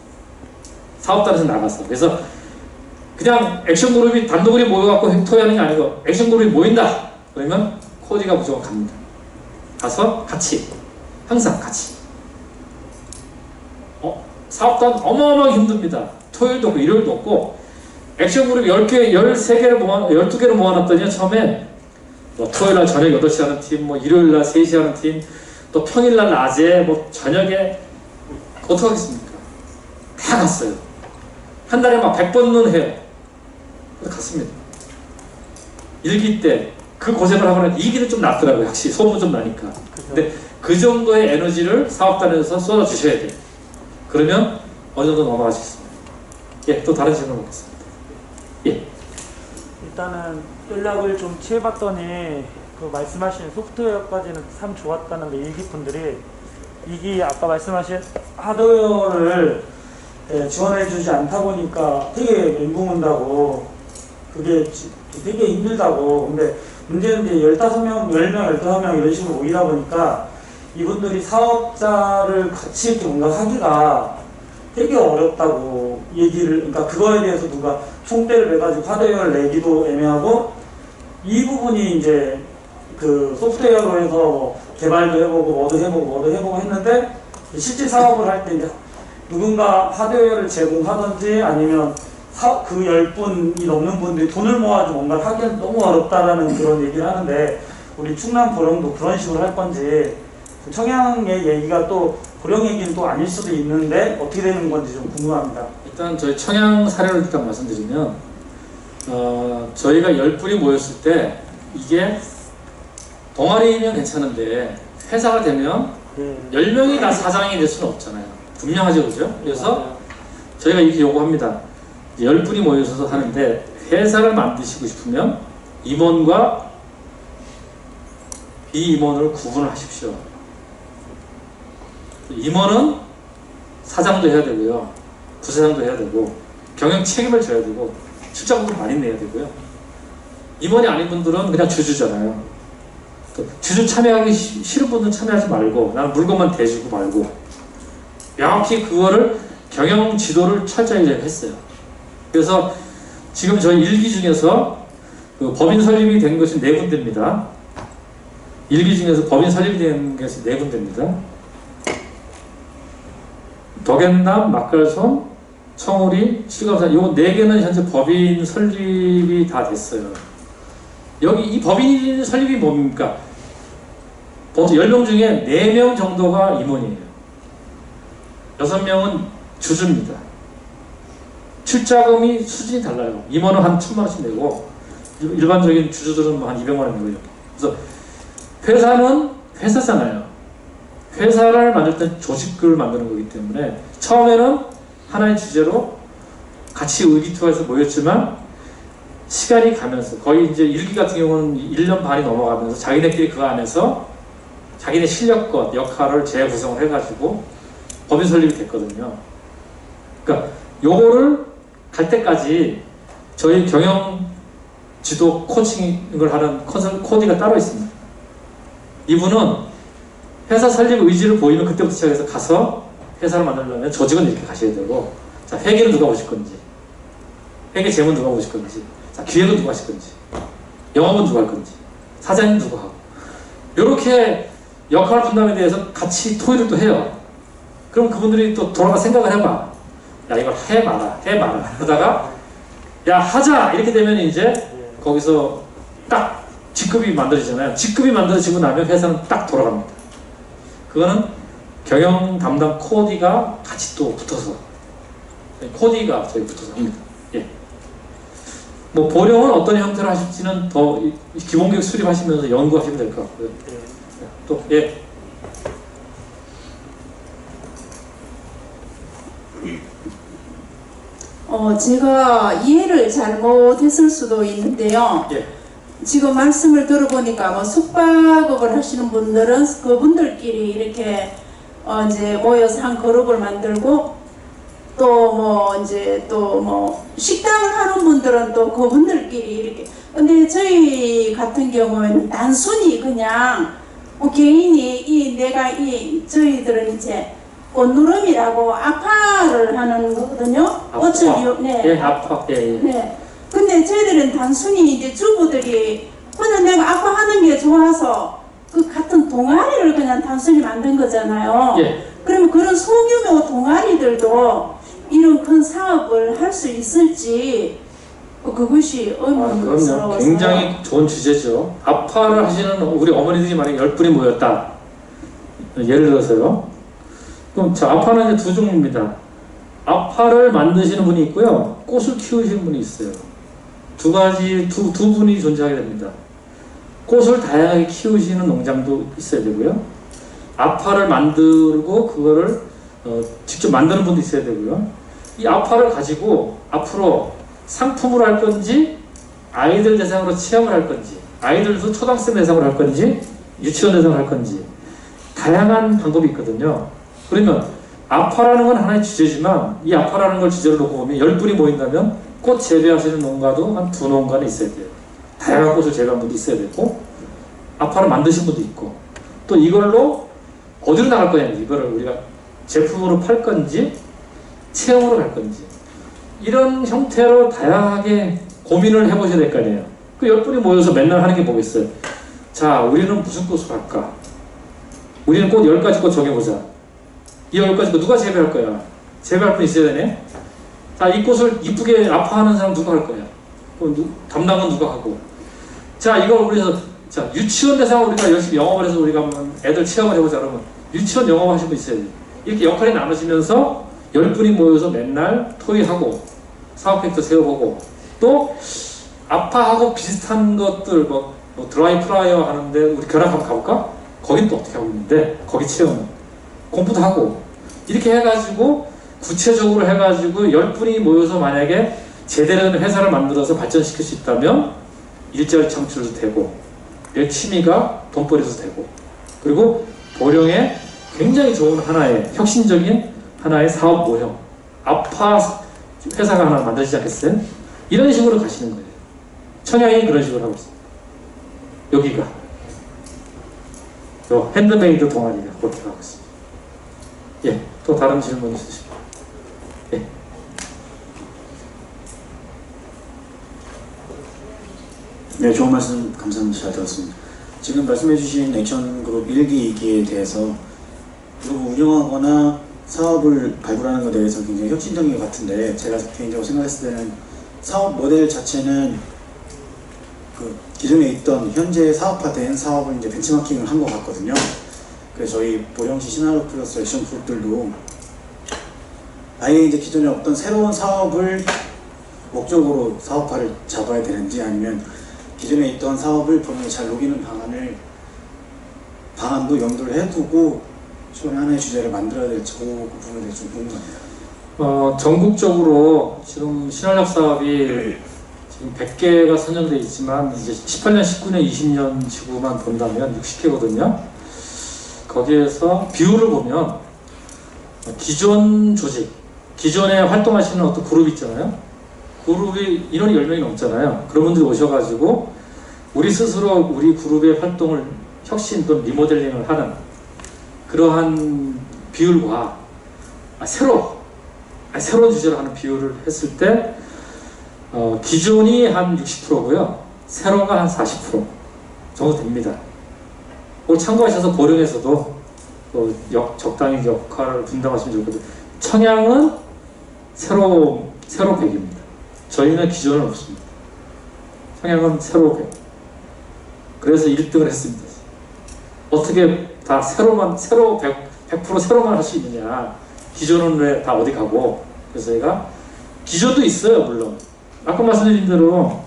사업단에서 나가서. 그래서 그냥 액션 그룹이 단독으로 모여갖고 토의하는 게 아니고 액션 그룹이 모인다. 그러면 코디가 무조건 갑니다. 가서 같이 항상 같이. 사업단 어마어마하게 힘듭니다. 토요일도 없고 일요일도 없고 액션 그룹 10개, 13개를 12개를 모아놨더니 처음에 토요일날 저녁 8시 하는 팀, 일요일날 3시 하는 팀, 또 평일날 낮에 저녁에 어떻게 하겠습니까? 다 갔어요. 한 달에 막 100번은 해요. 그래서 갔습니다. 1기 때 그 고생을 하고 나면 2기는 좀 낫더라고요. 확실히 소문 좀 나니까. 근데 그 정도의 에너지를 사업단에서 쏟아주셔야 돼요. 그러면 어느 정도 넘어갈 수 있습니다. 예, 또 다른 질문 보겠습니다. 예. 일단은 연락을 좀 취해봤더니 그 말씀하신 소프트웨어까지는 참 좋았다는데 1기 분들이 2기 아까 말씀하신 하드웨어를 지원해주지 않다 보니까 되게 멘붕 온다고, 그게 되게 힘들다고. 근데 문제는 이제 15명, 10명, 15명 이런 식으로 모이다 보니까 이분들이 사업자를 같이 이렇게 뭔가 하기가 되게 어렵다고 얘기를, 그러니까 그거에 대해서 누가 총대를 매가지고 하드웨어를 내기도 애매하고, 이 부분이 이제 그 소프트웨어로 해서 뭐 개발도 해보고 뭐도 해보고 했는데, 실제 사업을 할 때 이제 누군가 하드웨어를 제공하든지 아니면 그 10분이 넘는 분들이 돈을 모아가지고 뭔가를 하기는 너무 어렵다라는 그런 얘기를 하는데, 우리 충남 보령도 그런 식으로 할 건지, 청양의 얘기가 또 보령 얘기는 또 아닐 수도 있는데 어떻게 되는 건지 좀 궁금합니다. 일단 저희 청양 사례를 일단 말씀드리면, 저희가 10분이 모였을 때 이게 동아리면 괜찮은데 회사가 되면 10명이 다 사장이 될 수는 없잖아요. 분명하죠, 그죠? 그래서 저희가 이렇게 요구합니다. 10분이 모여서 하는데 회사를 만드시고 싶으면 임원과 비임원을 구분을 하십시오. 임원은 사장도 해야 되고요, 부사장도 해야 되고, 경영 책임을 져야 되고, 출자금도 많이 내야 되고요. 임원이 아닌 분들은 그냥 주주잖아요. 주주 참여하기 싫은 분들은 참여하지 말고, 나는 물건만 대주고 말고, 명확히 그거를 경영 지도를 철저히 했어요. 그래서 지금 저희 1기 중에서 그 법인 설립이 된 것이 4군데입니다. 1기 중에서 법인 설립이 된 것이 4군데입니다. 덕앤남, 막갈손, 청우리, 실감산, 요 4개는 현재 법인 설립이 다 됐어요. 여기 이 법인 설립이 뭡니까? 보통 10명 중에 4명 정도가 임원이에요. 6명은 주주입니다. 출자금이 수준이 달라요. 임원은 한 1,000만 원씩 내고, 일반적인 주주들은 뭐 한 200만 원 내고요. 그래서 회사는 회사잖아요. 회사를 만들 때 조직을 만드는 거기 때문에 처음에는 하나의 주제로 같이 의기투합해서 모였지만, 시간이 가면서 거의 이제 1기 같은 경우는 1년 반이 넘어가면서 자기네끼리 그 안에서 자기네 실력과 역할을 재구성을 해가지고 법인 설립이 됐거든요. 그러니까 요거를 갈 때까지 저희 경영 지도 코칭을 하는 코디가 따로 있습니다. 이분은 회사 설립 의지를 보이면 그때부터 시작해서 가서 회사를 만들려면 조직은 이렇게 가셔야 되고, 자, 회계는 누가 보실 건지, 회계 재무 누가 보실 건지, 자, 기획은 누가 하실 건지, 영업은 누가 할 건지, 사장은 누가 하고, 이렇게 역할 분담에 대해서 같이 토의를 또 해요. 그럼 그분들이 또 돌아가 생각을 해봐. 야, 이걸 해마라 하다가 야, 하자 이렇게 되면 이제 거기서 딱 직급이 만들어지잖아요. 직급이 만들어지고 나면 회사는 딱 돌아갑니다. 그거는 경영 담당 코디가 같이 또 붙어서, 코디가 저희 붙어서 합니다. 예. 뭐 보령은 어떤 형태로 하실지는 더 기본교육 수립하시면서 연구하시면 될 것 같고요. 또 예. 제가 이해를 잘못했을 수도 있는데요. 예. 지금 말씀을 들어보니까 뭐 숙박업을 하시는 분들은 그분들끼리 이렇게 이제 모여서 한 그룹을 만들고, 또 뭐 이제 또 뭐 식당을 하는 분들은 또 그분들끼리 이렇게. 근데 저희 같은 경우에는 단순히 그냥 개인이 저희들은 이제 꽃누름이라고 아파를 하는 거거든요. 어쩔 네. 예, 아파. 예, 예. 네. 근데 저희들은 단순히 이제 주부들이 그냥 내가 아파하는 게 좋아서 그 같은 동아리를 그냥 단순히 만든 거잖아요. 예. 그러면 그런 소규모 동아리들도 이런 큰 사업을 할 수 있을지 그것이 그럼요. 의문스러워서. 굉장히 좋은 주제죠. 아파를 하시는 우리 어머니들이 만약에 10분이 모였다. 예를 들어서요. 그럼 저 아파는 이제 두 종류입니다. 아파를 만드시는 분이 있고요. 꽃을 키우시는 분이 있어요. 두 분이 존재하게 됩니다. 꽃을 다양하게 키우시는 농장도 있어야 되고요. 아파를 만들고 그거를 직접 만드는 분도 있어야 되고요. 이 아파를 가지고 앞으로 상품으로 할 건지, 아이들 대상으로 체험을 할 건지, 아이들도 초등학생 대상으로 할 건지, 유치원 대상으로 할 건지, 다양한 방법이 있거든요. 그러면 아파라는 건 하나의 주제지만 이 아파라는 걸 주제로 놓고 보면 10분이 모인다면 꽃 재배하시는 농가도 한 2농가는 있어야 돼요. 다양한 꽃을 재배한 분도 있어야 되고 아파를 만드신 분도 있고 또 이걸로 어디로 나갈 거냐 이거를 우리가 제품으로 팔 건지 체험으로 갈 건지 이런 형태로 다양하게 고민을 해보셔야 될 거 아니에요. 그 10분이 모여서 맨날 하는 게 뭐겠어요? 자, 우리는 무슨 꽃을 할까? 우리는 꽃 10가지 꽃 정해보자. 이 10가지 꽃 누가 재배할 거야? 재배할 분 있어야 되네? 자, 이 꽃을 이쁘게 아파하는 사람 누가 할 거야? 담당은 누가 하고? 자, 이걸 우리서 자, 유치원 대상 우리가 열심히 영업을 해서 우리가 한번 애들 체험을 해보자 그러면 유치원 영업하시는 분 있어야 돼. 이렇게 역할이 나눠지면서 10분이 모여서 맨날 토의하고 사업계획도 세워보고 또 아파하고 비슷한 것들 뭐 드라이 프라이어 하는데 우리 견학 한번 가볼까? 거긴 또 어떻게 하고 있는데 거기 체험 공부도 하고 이렇게 해가지고 구체적으로 해가지고 10분이 모여서 만약에 제대로 된 회사를 만들어서 발전시킬 수 있다면 일자리 창출도 되고 내 취미가 돈벌이도 되고 그리고 보령에 굉장히 좋은 하나의 혁신적인 하나의 사업 모형 아파 회사가 하나 만들어지지 않겠어요? 이런 식으로 가시는 거예요. 청양이 그런 식으로 하고 있습니다. 여기가 요 핸드메이드 동아리가 그렇게 하고 있습니다. 예, 또 다른 질문 있으십니까? 예. 네, 좋은 말씀 감사합니다. 잘 들었습니다. 지금 말씀해주신 액션그룹 1기, 2기에 대해서 그룹을 운영하거나 사업을 발굴하는 것에 대해서 굉장히 혁신적인 것 같은데 제가 개인적으로 생각했을 때는 사업 모델 자체는 그 기존에 있던 현재 사업화된 사업을 이제 벤치마킹을 한 것 같거든요. 그래서 저희 보령시 시나리오 플러스 액션 그룹들도 아예 이제 기존에 없던 새로운 사업을 목적으로 사업화를 잡아야 되는지 아니면 기존에 있던 사업을 본인이 잘 녹이는 방안도 염두를 해두고 처음에 하나의 주제를 만들어야 될지 그 부분에 대해서 좀 궁금합니다. 전국적으로 지금 신활력 사업이 지금 100개가 선정되어 있지만 이제 18년, 19년, 20년 지구만 본다면 60개거든요. 거기에서 비율을 보면 기존 조직, 기존에 활동하시는 어떤 그룹이 있잖아요. 그룹이 인원이 10명이 넘잖아요. 그런 분들이 오셔가지고 우리 스스로 우리 그룹의 활동을 혁신 또는 리모델링을 하는 그러한 비율과 새로운 주제로 하는 비율을 했을 때 기존이 한 60%고요. 새로가 한 40% 정도 됩니다. 그걸 참고하셔서 보령에서도 적당히 역할을 분담하시면 좋거든요. 청양은 새로 100입니다. 저희는 기존은 없습니다. 청양은 새로 100. 그래서 1등을 했습니다. 어떻게 다 새로 100% 새로만 할 수 있느냐. 기존은 왜 다 어디 가고. 그래서 저희가 기존도 있어요, 물론. 아까 말씀드린 대로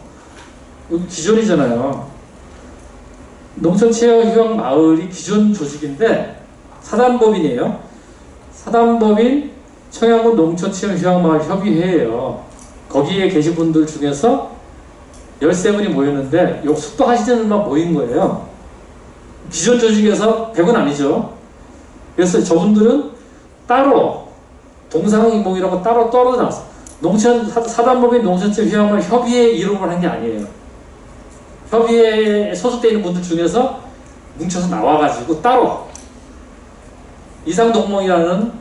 기존이잖아요. 농촌체육휴양마을이 기존 조직인데 사단법인이에요. 사단법인 청양군 농촌체육휴양마을 협의회예요. 거기에 계신 분들 중에서 13분이 모였는데 요 숙박하시는 분만 모인 거예요. 기존 조직에서 100은 아니죠. 그래서 저분들은 따로 동상이몽이라고 따로 떨어져나왔어. 사단법인 농촌체육휴양마을 협의회 이름을 한 게 아니에요. 협의회에 소속되어 있는 분들 중에서 뭉쳐서 나와가지고 따로 이상동몽이라는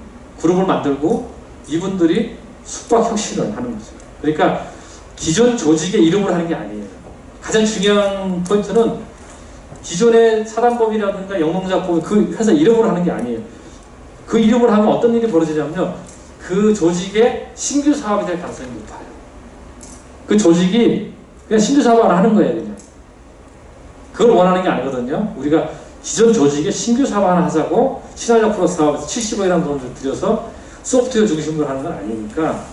그룹을 만들고 이분들이 숙박혁신을 하는 거죠. 그러니까 기존 조직의 이름을 하는 게 아니에요. 가장 중요한 포인트는 기존의 사단법이라든가 영농자법 그 회사 이름을 하는 게 아니에요. 그 이름을 하면 어떤 일이 벌어지냐면요. 그 조직의 신규 사업이 될 가능성이 높아요. 그 조직이 그냥 신규 사업을 하는 거예요. 그냥. 그걸 원하는 게 아니거든요. 우리가 기존 조직에 신규 사업 하나 하자고 신활력 플러스 사업에서 70억이라는 돈을 들여서 소프트웨어 중심으로 하는 건 아니니까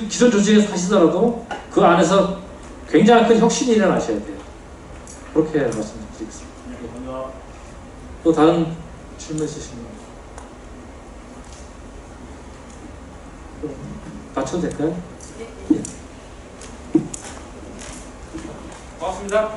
기존 조직에서 하시더라도 그 안에서 굉장히 큰 혁신이 일어나셔야 돼요. 그렇게 말씀드리겠습니다. 또 다른 질문 있으신가요? 맞춰도 될까요? 예. 고맙습니다.